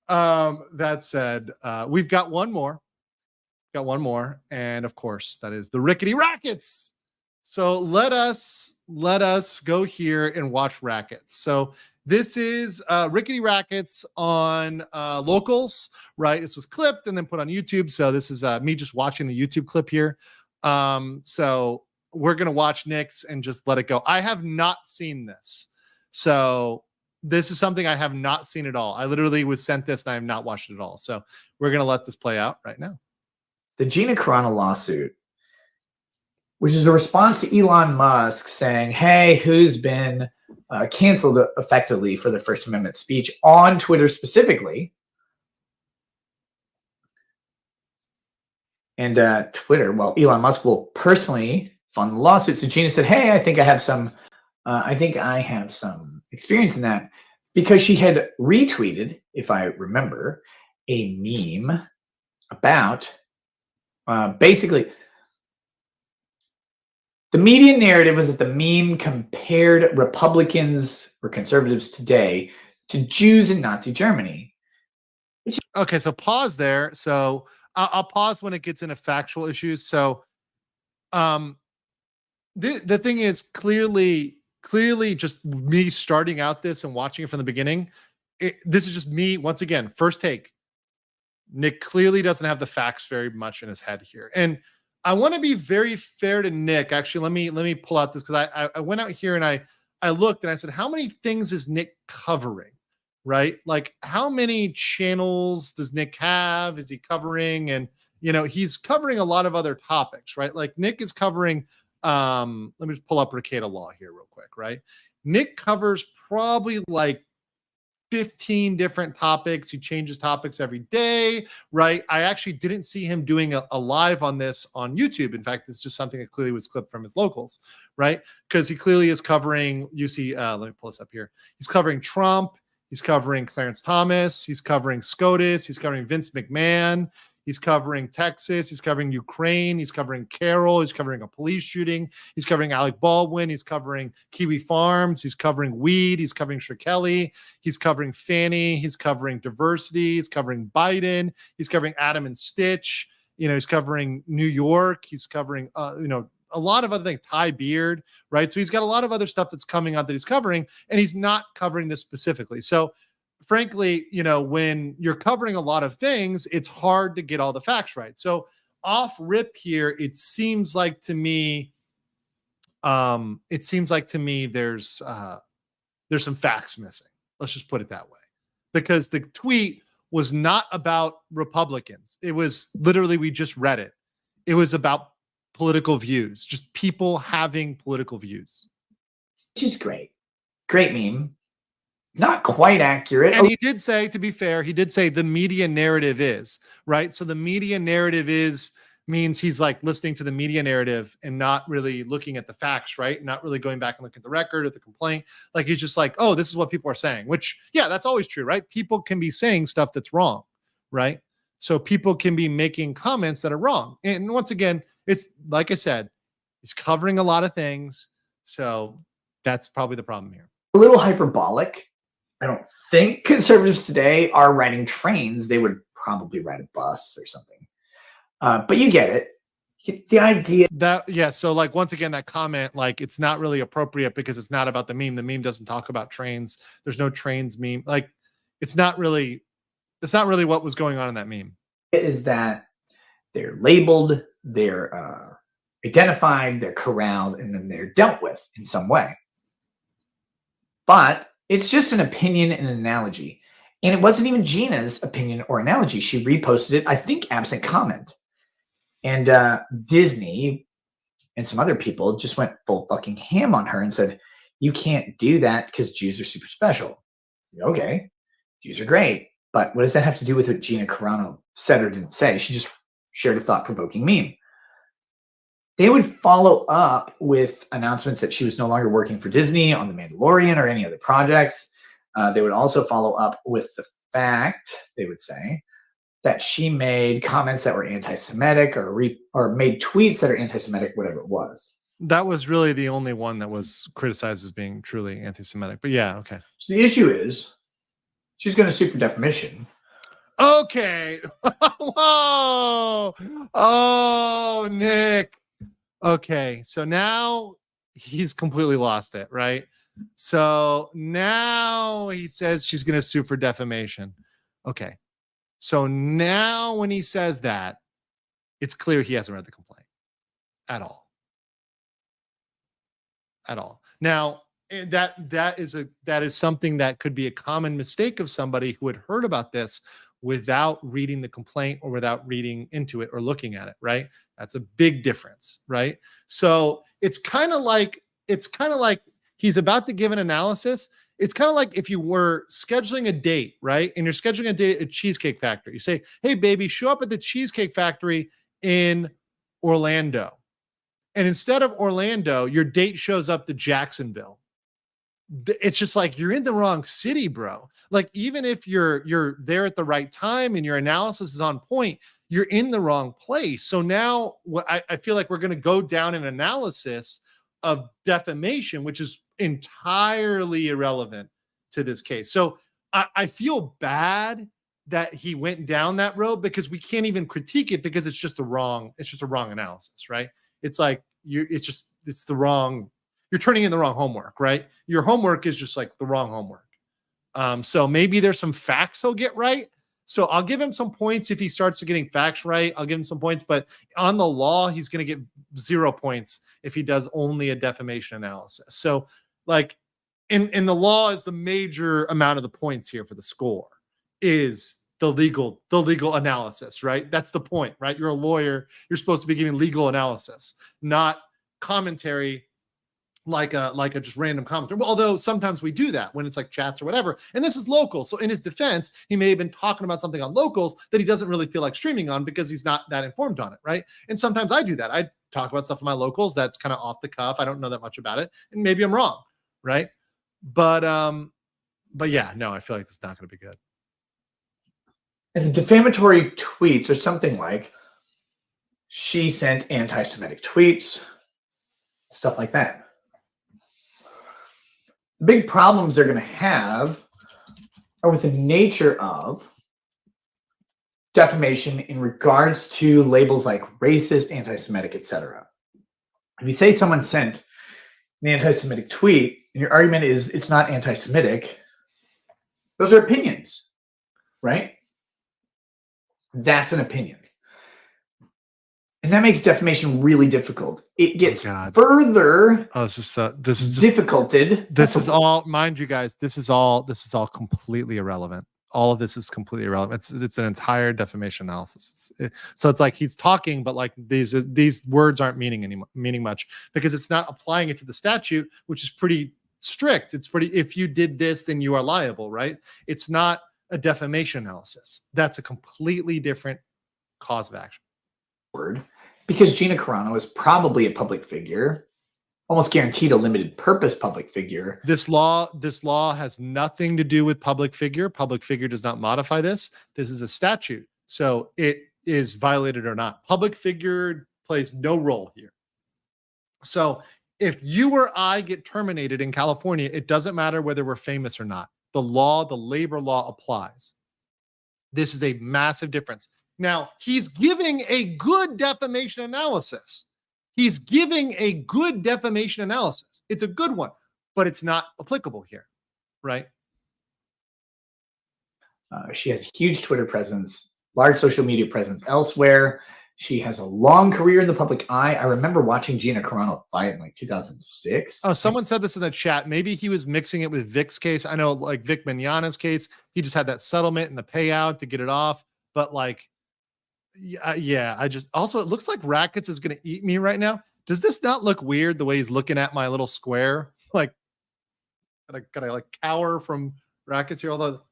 That said, we've got one more. Got one more, and of course, that is the Rickety Rackets. So let us go here and watch Rackets. So this is Rickety Rackets on Locals, right? This was clipped and then put on YouTube. So this is me just watching the YouTube clip here. So we're gonna watch Nick's and just let it go. I have not seen this, so this is something I have not seen at all. I literally was sent this and I have not watched it at all. So we're gonna let this play out right now. The Gina Carano lawsuit, which is a response to Elon Musk saying, hey, who's been canceled effectively for the First Amendment speech on Twitter specifically. And Twitter, well, Elon Musk will personally fund the lawsuit. So Gina said, hey, I think I have some experience in that, because she had retweeted, if I remember, a meme about basically, the media narrative was that the meme compared Republicans or conservatives today to Jews in Nazi Germany. Okay, so pause there. So I'll pause when it gets into factual issues. So the thing is clearly just me starting out this and watching it from the beginning. This is just me, once again, first take. Nick clearly doesn't have the facts very much in his head here. And I want to be very fair to Nick. Actually, let me pull out this, because I went out here and I looked and I said, how many things is Nick covering? Right? Like, how many channels does Nick have? Is he covering? And, you know, he's covering a lot of other topics, right? Like Nick is covering, let me just pull up Rekieta law here real quick, right? Nick covers probably like 15 different topics. He changes topics every day, right? I actually didn't see him doing a live on this on YouTube. In fact, it's just something that clearly was clipped from his locals, right? Because he clearly is covering, you see, let me pull this up here. He's covering Trump. He's covering Clarence Thomas. He's covering SCOTUS. He's covering Vince McMahon. He's covering Texas. He's covering Ukraine. He's covering Carroll. He's covering a police shooting. He's covering Alec Baldwin. He's covering Kiwi Farms. He's covering weed. He's covering Shirkelly. He's covering Fannie. He's covering diversity. He's covering Biden. He's covering Adam and Stitch. You know, he's covering New York. He's covering, you know, a lot of other things, Ty Beard, right? So he's got a lot of other stuff that's coming out that he's covering, and he's not covering this specifically. So frankly, you know, when you're covering a lot of things, it's hard to get all the facts right. So off rip here, it seems like to me there's some facts missing. Let's just put it that way, because the tweet was not about Republicans. It was literally, we just read it. It was about political views, just people having political views. Which is great. Great meme. Not quite accurate. And he did say, to be fair, he did say the media narrative is, right? So the media narrative means he's like listening to the media narrative and not really looking at the facts, right? Not really going back and looking at the record or the complaint. Like, he's just like, oh, this is what people are saying, which, yeah, that's always true, right? People can be saying stuff that's wrong, right? So people can be making comments that are wrong. And once again, it's like I said, he's covering a lot of things. So that's probably the problem here. A little hyperbolic. I don't think conservatives today are riding trains. They would probably ride a bus or something. But you get it. You get the idea. That, yeah. So like, once again, that comment, like, it's not really appropriate because it's not about the meme. The meme doesn't talk about trains. There's no trains meme. Like, that's not really what was going on in that meme. Is that they're labeled, they're identified, they're corralled, and then they're dealt with in some way. But it's just an opinion and an analogy. And it wasn't even Gina's opinion or analogy. She reposted it, I think, absent comment. And Disney and some other people just went full fucking ham on her and said, you can't do that because Jews are super special. Okay, Jews are great. But what does that have to do with what Gina Carano said or didn't say? She just shared a thought-provoking meme. They would follow up with announcements that she was no longer working for Disney on The Mandalorian or any other projects. They would also follow up with the fact, they would say, that she made comments that were anti-Semitic or made tweets that are anti-Semitic, whatever it was. That was really the only one that was criticized as being truly anti-Semitic. But yeah, okay. So the issue is, she's going to sue for defamation. Okay. Whoa. Oh, Nick. Okay. So now he's completely lost it, right? So now he says she's going to sue for defamation. Okay. So now when he says that, it's clear he hasn't read the complaint at all. At all. Now, that is something that could be a common mistake of somebody who had heard about this without reading the complaint or without reading into it or looking at it, right? That's a big difference, right? So it's kind of like he's about to give an analysis. It's kind of like if you were scheduling a date, right? And you're scheduling a date at Cheesecake Factory. You say, "Hey, baby, show up at the Cheesecake Factory in Orlando." And instead of Orlando, your date shows up to Jacksonville. It's just like you're in the wrong city, bro. Like even if you're there at the right time and your analysis is on point, you're in the wrong place. So now I feel like we're going to go down an analysis of defamation, which is entirely irrelevant to this case. So I feel bad that he went down that road because we can't even critique it because it's just a wrong analysis, right? It's like it's the wrong, you're turning in the wrong homework, right? Your homework is just like the wrong homework. So maybe there's some facts he'll get right. So I'll give him some points if he starts to getting facts right. I'll give him some points, but on the law, he's going to get 0 points if he does only a defamation analysis. So like in the law is the major amount of the points here for the score is the legal analysis, right? That's the point, right? You're a lawyer. You're supposed to be giving legal analysis, not commentary like a just random commentary. Well, although sometimes we do that when it's like chats or whatever. And this is local. So in his defense, he may have been talking about something on locals that he doesn't really feel like streaming on because he's not that informed on it, right? And sometimes I do that. I talk about stuff on my locals that's kind of off the cuff. I don't know that much about it. And maybe I'm wrong, right? But yeah, no, I feel like it's not going to be good. And the defamatory tweets are something like, she sent anti-Semitic tweets, stuff like that. The big problems they're going to have are with the nature of defamation in regards to labels like racist, anti-Semitic, etc. If you say someone sent an anti-Semitic tweet and your argument is it's not anti-Semitic, those are opinions, right? That's an opinion. And that makes defamation really difficult. It gets further this is difficulted. This is all, mind you guys, this is all completely irrelevant. All of this is completely irrelevant. It's an entire defamation analysis. So it's like he's talking, but like these words aren't meaning much because it's not applying it to the statute, which is pretty strict. It's pretty, if you did this, then you are liable, right? It's not a defamation analysis. That's a completely different cause of action. Because Gina Carano is probably a public figure, almost guaranteed a limited purpose public figure. This law has nothing to do with public figure. Public figure does not modify this. This is a statute. So it is violated or not. Public figure plays no role here. So if you or I get terminated in California, it doesn't matter whether we're famous or not. The labor law applies. This is a massive difference. Now, he's giving a good defamation analysis. It's a good one, but it's not applicable here, right? She has a huge Twitter presence, large social media presence elsewhere. She has a long career in the public eye. I remember watching Gina Carano fight in like 2006. Oh, someone said this in the chat. Maybe he was mixing it with Vic's case. I know like Vic Mignogna's case, he just had that settlement and the payout to get it off. But like, yeah, I just also, it looks like Rackets is going to eat me right now. Does this not look weird the way he's looking at my little square? Like, gotta like cower from Rackets here. Although,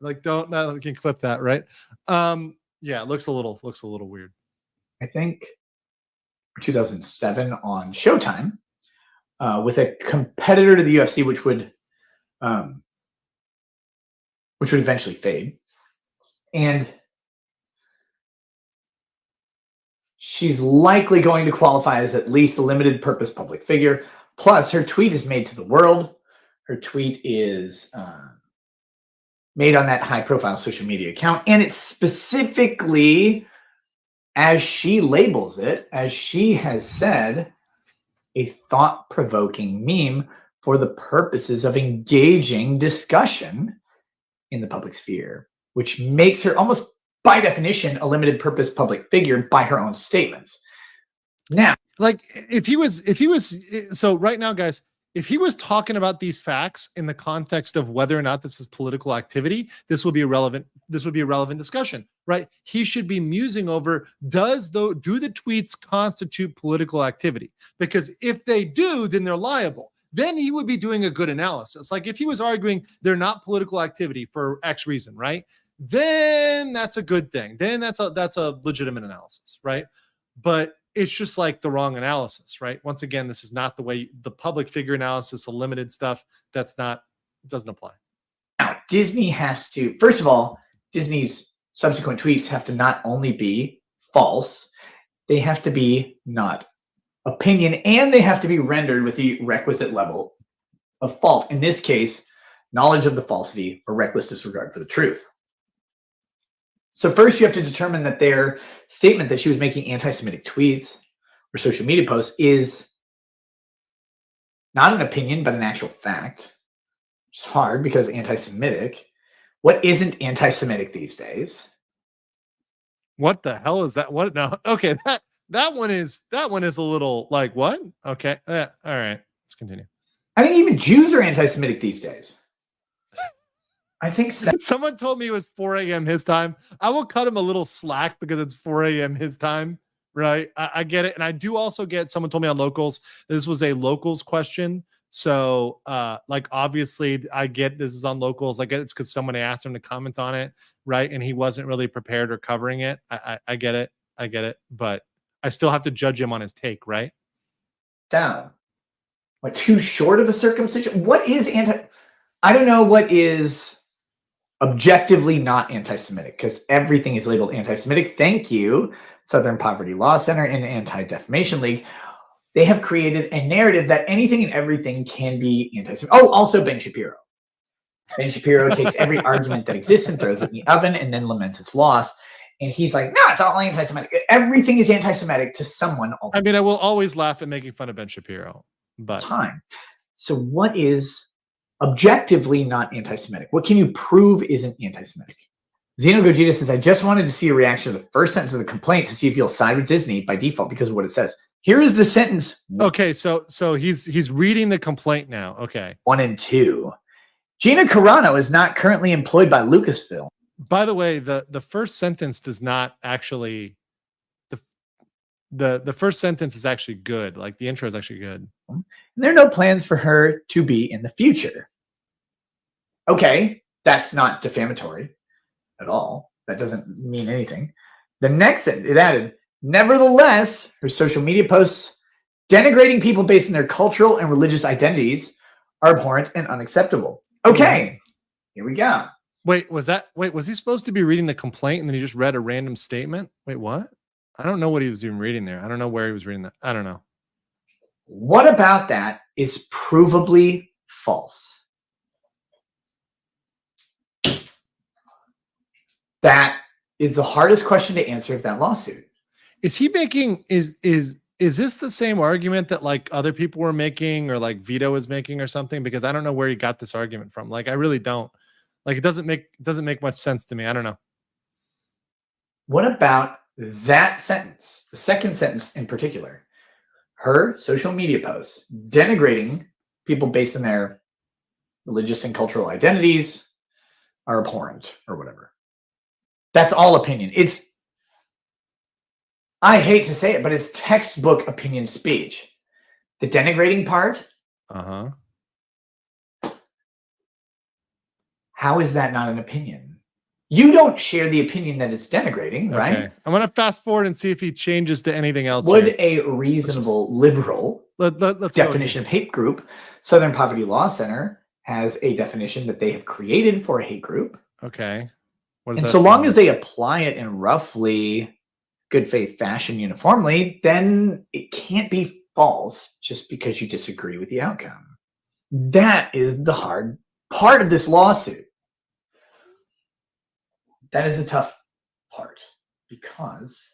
like, you can clip that, right? Yeah, it looks a little weird. I think 2007 on Showtime with a competitor to the UFC, which would eventually fade, and she's likely going to qualify as at least a limited purpose public figure. Plus, her tweet is made to the world. Her tweet is made on that high-profile social media account. And it's specifically, as she labels it, as she has said, a thought-provoking meme for the purposes of engaging discussion in the public sphere, which makes her almost by definition a limited purpose public figure by her own statements. Now, like if he was, so right now, guys, if he was talking about these facts in the context of whether or not this is political activity, this would be a relevant discussion, right? He should be musing over, do the tweets constitute political activity? Because if they do, then they're liable. Then he would be doing a good analysis. Like if he was arguing they're not political activity for X reason, right? Then that's a good thing. Then that's a legitimate analysis, right? But it's just like the wrong analysis, right? Once again, this is not the way the public figure analysis, the limited stuff, doesn't apply. Now, Disney has to, first of all, Disney's subsequent tweets have to not only be false, they have to be not opinion, and they have to be rendered with the requisite level of fault. In this case, knowledge of the falsity or reckless disregard for the truth. So first you have to determine that their statement that she was making anti-Semitic tweets or social media posts is not an opinion, but an actual fact. It's hard because anti-Semitic. What isn't anti-Semitic these days? What the hell is that? What? No. Okay. That one is a little like what? Okay. All right. Let's continue. I think even Jews are anti-Semitic these days. I think so. Someone told me it was 4 a.m. his time. I will cut him a little slack because it's 4 a.m. his time, right? I get it. And I do also get, someone told me on locals, this was a locals question. So like obviously I get this is on locals. I get it's because someone asked him to comment on it, right? And he wasn't really prepared or covering it. I get it. I get it. But I still have to judge him on his take, right? Down. What, too short of a circumcision? What is I don't know what is objectively not anti-Semitic, because everything is labeled anti-Semitic. Thank you, Southern Poverty Law Center and Anti-Defamation League. They have created a narrative that anything and everything can be anti-Semitic. Oh, also Ben Shapiro. Ben Shapiro takes every argument that exists and throws it in the oven and then laments its loss. And he's like, no, it's all anti-Semitic. Everything is anti-Semitic to someone. I mean, I will always laugh at making fun of Ben Shapiro, but time. So what is objectively not anti-Semitic? What can you prove isn't anti-Semitic? Zeno Gogeta says, I just wanted to see a reaction to the first sentence of the complaint to see if you'll side with Disney by default because of what it says. Here is the sentence. Okay, so he's reading the complaint now. Okay. 1 and 2. Gina Carano is not currently employed by Lucasfilm. By the way, the first sentence does not actually the first sentence is actually good. Like the intro is actually good. And there are no plans for her to be in the future. Okay, that's not defamatory at all. That doesn't mean anything. The next sentence, it added, nevertheless, her social media posts denigrating people based on their cultural and religious identities are abhorrent and unacceptable. Okay, here we go. Wait, was he supposed to be reading the complaint and then he just read a random statement? Wait, what? I don't know what he was even reading there. I don't know where he was reading that. I don't know. What about that is provably false? That is the hardest question to answer of that lawsuit. Is he making, is this the same argument that like other people were making or like Vito is making or something? Because I don't know where he got this argument from. Like, I really don't. Like, it doesn't make much sense to me. I don't know. What about that sentence, the second sentence in particular? Her social media posts denigrating people based on their religious and cultural identities are abhorrent or whatever. That's all opinion. It's, I hate to say it, but it's textbook opinion speech. The denigrating part. Uh-huh. How is that not an opinion? You don't share the opinion that it's denigrating, right? Okay. I'm going to fast forward and see if he changes to anything else. Would a reasonable liberal let's definition of hate group, Southern Poverty Law Center has a definition that they have created for a hate group. Okay. And so long as they apply it in roughly good faith fashion uniformly, then it can't be false just because you disagree with the outcome. That is the hard part of this lawsuit. that is a tough part, because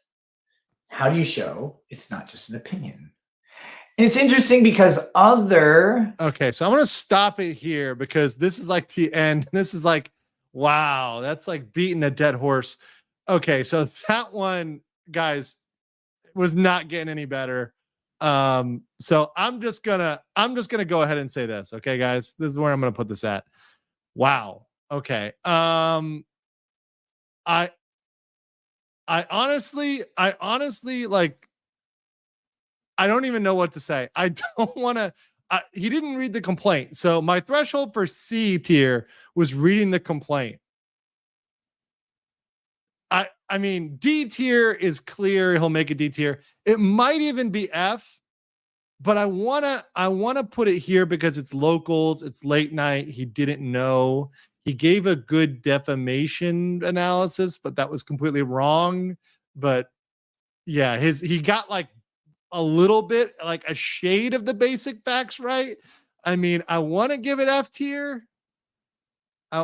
how do you show it's not just an opinion? And it's interesting because Okay, so I'm gonna stop it here because this is like the end. This is like, wow, that's like beating a dead horse. Okay, so that one, guys, was not getting any better. So I'm just gonna go ahead and say this. Okay, guys, this is where I'm gonna put this at. Wow. Okay. I honestly like, I don't even know what to say. I don't want to. He didn't read the complaint, so my threshold for C tier was reading the complaint. I mean, D tier is clear. He'll make a D tier. It might even be F, but I wanna put it here because it's locals. It's late night. He didn't know. He gave a good defamation analysis, but that was completely wrong. But yeah, he got like a little bit, like a shade of the basic facts right. I mean, I want to give it F tier.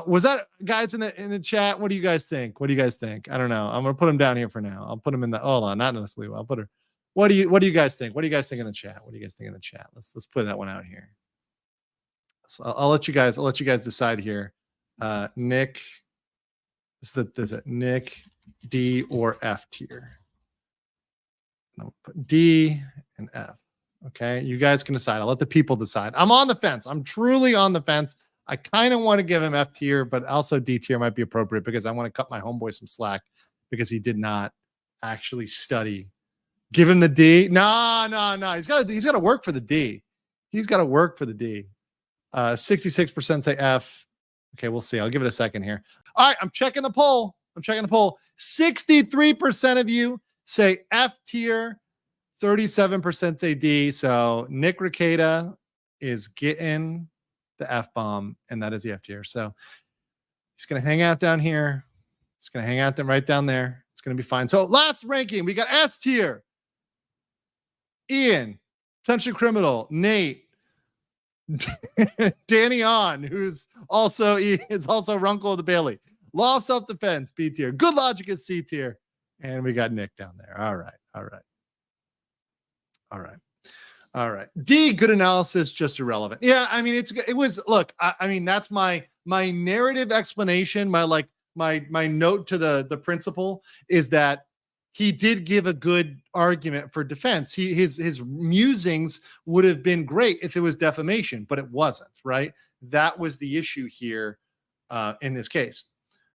Was that, guys, in the chat? What do you guys think? What do you guys think? I don't know. I'm gonna put him down here for now. I'll put him in the, hold on, not necessarily. I'll put her. What do you guys think? What do you guys think in the chat? What do you guys think in the chat? Let's put that one out here. So I'll let you guys decide here. Nick, is it Nick, D, or F tier? I'll put D and F. Okay, you guys can decide. I'll let the people decide. I'm on the fence. I'm truly on the fence. I kind of want to give him F tier, but also D tier might be appropriate because I want to cut my homeboy some slack because he did not actually study. Give him the D. No. He's got to work for the D. He's got to work for the D. 66% say F. Okay, we'll see. I'll give it a second here. All right, I'm checking the poll. 63% of you say F tier. 37% say D. So Nick Rekieta is getting the F bomb, and that is the F tier. So he's going to hang out down here. He's going to hang out right down there. It's going to be fine. So last ranking, we got S tier. Ian, Potential Criminal, Nate, Danny On, who's also Runkle of the Bailey. Law of Self-Defense, B tier. Good Logic is C tier. And we got Nick down there. All right. D, good analysis, just irrelevant. Yeah, I mean, it was, look, I mean, that's my narrative explanation, my note to the principal is that he did give a good argument for defense. His musings would have been great if it was defamation, but it wasn't, right? That was the issue here in this case.